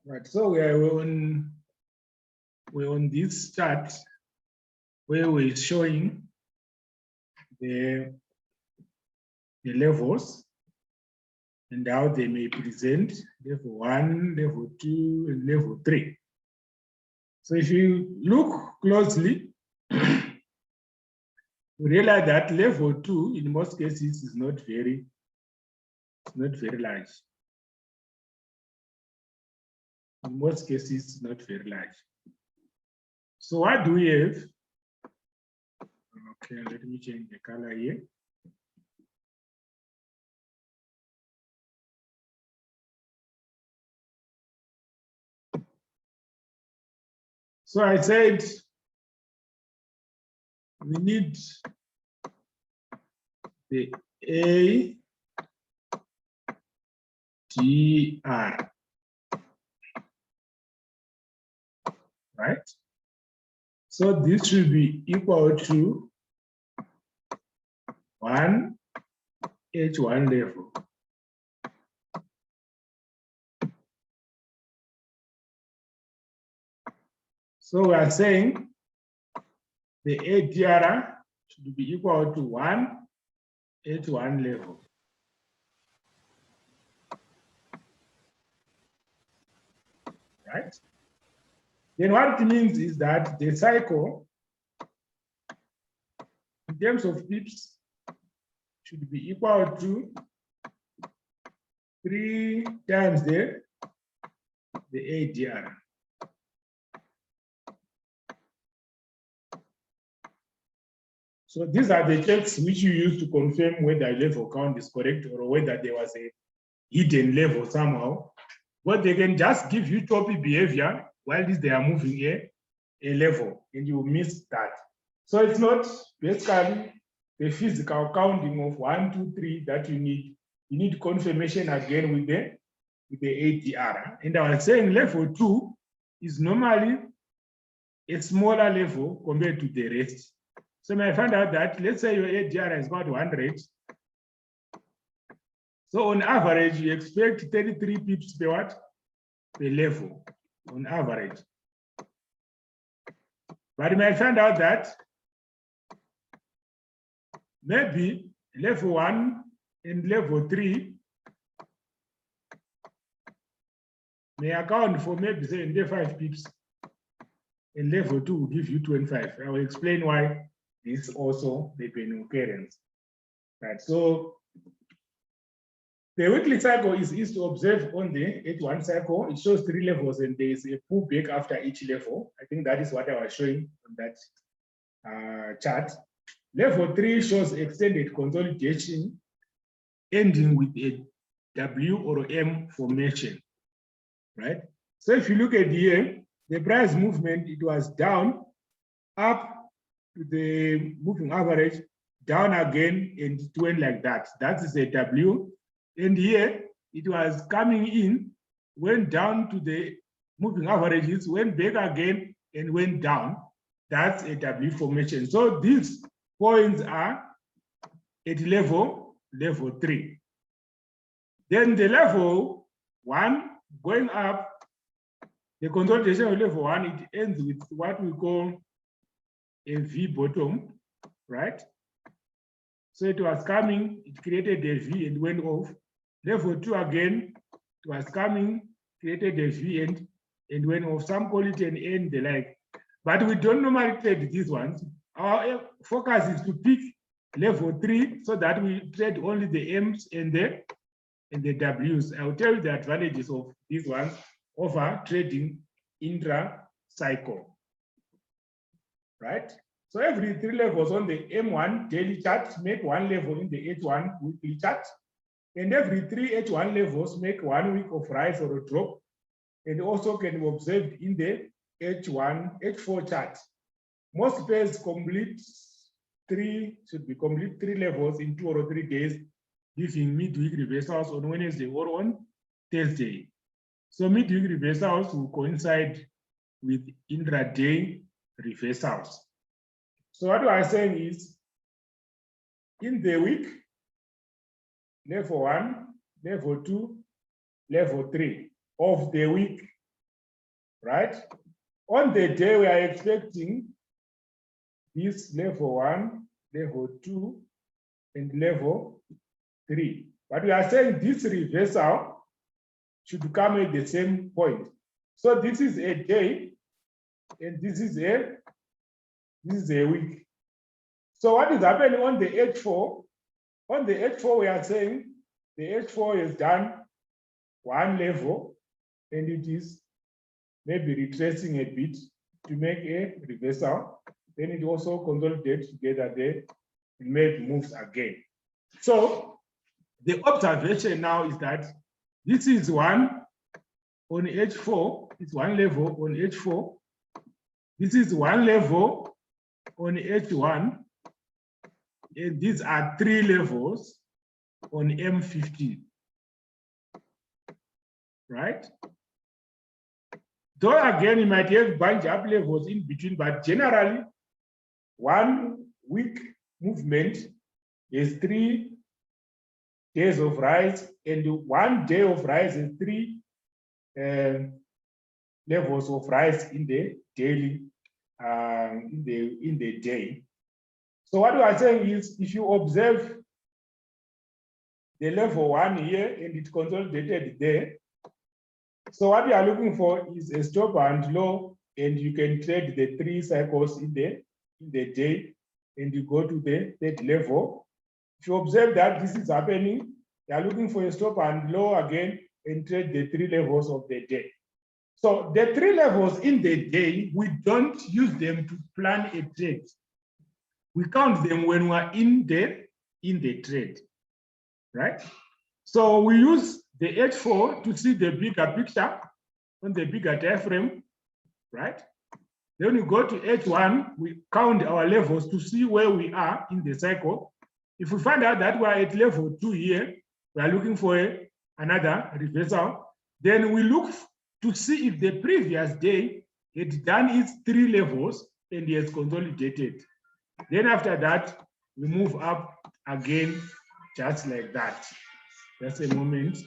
Right. So we're on this chart where we're showing the levels and how they may present level 1, level 2, and level 3. So if you look closely, you realize that level 2 in most cases is not very large. In most cases, not very large. So what do we have? Okay, let me change the color here. So I said we need the ADR, right? So this should be equal to 1 H1 level. So we are saying the ADR should be equal to 1 H1 level. Right? Then what it means is that the cycle, in terms of pips, should be equal to 3 times the ADR. So these are the checks which you use to confirm whether a level count is correct or whether there was a hidden level somehow. But they can just give you choppy behavior while they are moving a level, and you miss that. So it's not basically the physical counting of 1, 2, 3 that you need. You need confirmation again with the ADR. And I was saying level 2 is normally a smaller level compared to the rest. So I find out that, let's say your ADR is about 100. So on average, you expect 33 pips per what? Per level, on average. But you might find out that maybe level 1 and level 3 may account for maybe 75 pips, and level 2 will give you 25. I will explain why this also may be an occurrence. Right. So the weekly cycle is to observe on the H1 cycle. It shows 3 levels and there is a pullback after each level. I think that is what I was showing on that chart. Level 3 shows extended consolidation ending with a W or M formation, right? So if you look at here, the price movement, it was down, up to the moving average, down again, and it went like that. That is a W. And here, it was coming in, went down to the moving averages, went back again, and went down. That's a W formation. So these points are at level 3. Then the level 1 going up, the consolidation of level 1, it ends with what we call a V bottom, right? So it was coming, it created a V and went off. Level 2 again, it was coming, created a V and went off. Some call it an N, the like. But we don't normally trade these ones. Our focus is to pick level 3 so that we trade only the M's and the W's. I'll tell you the advantages of these ones over trading intra-cycle, right? So every 3 levels on the M1 daily chart make 1 level in the H1 weekly chart. And every 3 H1 levels make 1 week of rise or a drop. And also can be observed in the H4 chart. Most pairs should be complete 3 levels in 2 or 3 days, giving midweek reversals on Wednesday or on Thursday. So midweek reversals will coincide with intraday reversals. So what I was saying is, in the week, level 1, level 2, level 3 of the week, right? On the day, we are expecting this level 1, level 2, and level 3. But we are saying this reversal should come at the same point. So this is a day, and this is a week. So what is happening on the H4? On the H4, we are saying the H4 is done one level, and it is maybe retracing a bit to make a reversal. Then it also consolidates together there and make moves again. So the observation now is that this is one on H4, it's one level on H4. This is one level on H1. And these are 3 levels on M15. Right? Though again, you might have bunch up levels in between, but generally, 1 week movement is 3 days of rise, and 1 day of rise is 3 levels of rise in the daily, in the day. So what we are saying is, if you observe the level 1 here and it consolidated there, so what we are looking for is a stop and low, and you can trade the 3 cycles in the day, and you go to the 3rd level. If you observe that this is happening, you are looking for a stop and low again and trade the 3 levels of the day. So the 3 levels in the day, we don't use them to plan a trade. We count them when we're in the trade, right? So we use the H4 to see the bigger picture on the bigger time frame, right? Then we go to H1, we count our levels to see where we are in the cycle. If we find out that we're at level 2 here, we are looking for another reversal. Then we look to see if the previous day had done its 3 levels and it has consolidated. Then after that, we move up again, just like that. Just a moment.